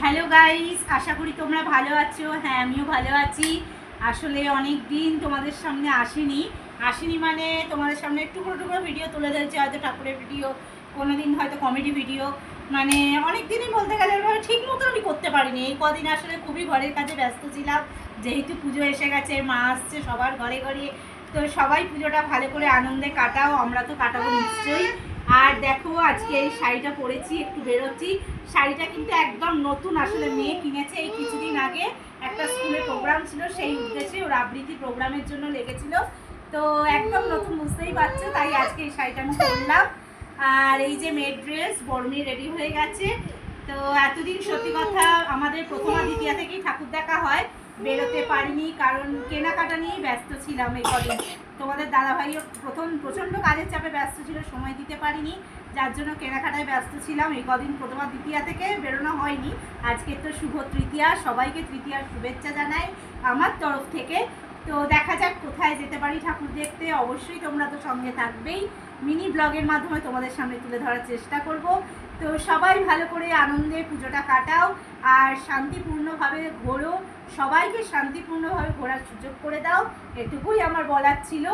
Hello guys, আশা করি তোমরা ভালো আছো। হ্যাঁ, আমিও ভালো আছি। আসলে অনেক দিন তোমাদের সামনে আসিনি মানে তোমাদের সামনে টুকরো টুকরো ভিডিও তুলে ধরেছি, হয়তো ঠাকুরের ভিডিও, কোনো দিন হয়তো কমেডি ভিডিও। মানে অনেক দিনই বলতে গেলে ঠিক মতো আমি করতে পারিনি। এই কদিন আসলে খুবই ঘরের কাজে ব্যস্ত ছিলাম, যেহেতু পুজো এসে গেছে, মা আসছে সবার ঘরে ঘরে। তো সবাই পুজোটা ভালো করে আনন্দে কাটাও, আমরা তো কাটাবো নিশ্চয়ই। আর দেখো, আজকে এই শাড়িটা পরেছি, একটু বেরোচ্ছি। শাড়িটা কিন্তু একদম নতুন, আসলে মেয়ে কিনেছে এই কিছুদিন আগে। একটা স্কুলে প্রোগ্রাম ছিল, সেই উদ্দেশ্যে ওর আবৃত্তি প্রোগ্রামের জন্য লেগেছিল। তো একদম নতুন, বুঝতেই পারছো, তাই আজকে এই শাড়িটা আমি পরলাম। আর এই যে মেয়ের ড্রেস, বর্মি রেডি হয়ে গেছে। তো এতদিন সত্যি কথা আমাদের প্রথমা দ্বিতীয়া থেকেই ঠাকুর দেখা হয়, বেরোতে পারিনি কারণ কেনাকাটা নিয়েই ব্যস্ত ছিলাম এই কদিন। তোমাদের দাদাভাইও প্রচণ্ড কাজের চাপে ব্যস্ত ছিল, সময় দিতে পারিনি, যার জন্য কেনাকাটায় ব্যস্ত ছিলাম। এই কদিন প্রথমা দ্বিতীয়া থেকে বেরোনো হয়নি। আজকে তো শুভ তৃতীয়া, সবাইকে তৃতীয়ার শুভেচ্ছা জানাই আমার তরফ থেকে। তো দেখা যাক কোথায় যেতে পারি ঠাকুর দেখতে। অবশ্যই তোমরা তো সঙ্গে থাকবেই, মিনি ব্লগের মাধ্যমে তোমাদের সামনে তুলে ধরার চেষ্টা করব। তো সবাই ভালো করে আনন্দে পুজোটা কাটাও আর শান্তিপূর্ণভাবে ঘোরো, সবাইকে শান্তিপূর্ণভাবে ঘোরার সুযোগ করে দাও, এটুকুই আমার বলার ছিল।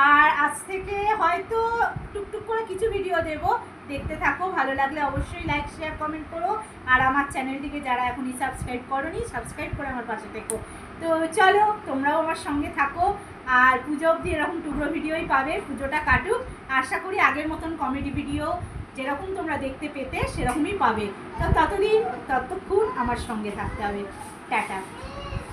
আর আজ থেকে হয়তো টুকটুক করে কিছু ভিডিও দেব, দেখতে থাকো। ভালো লাগলে অবশ্যই লাইক শেয়ার কমেন্ট করো। আর আমার চ্যানেলটিকে যারা এখনই সাবস্ক্রাইব করোনি, সাবস্ক্রাইব করে আমার পাশে থেকো। তো চলো, তোমরাও আমার সঙ্গে থাকো। আর পুজো অবধি এরকম টুকরো ভিডিওই পাবে, পুজোটা কাটুক। আশা করি আগের মতন কমেডি ভিডিও যেরকম তোমরা দেখতে পেতে সেরকমই পাবে। তো ততক্ষণ আমার সঙ্গে থাকতে হবে। টাটা।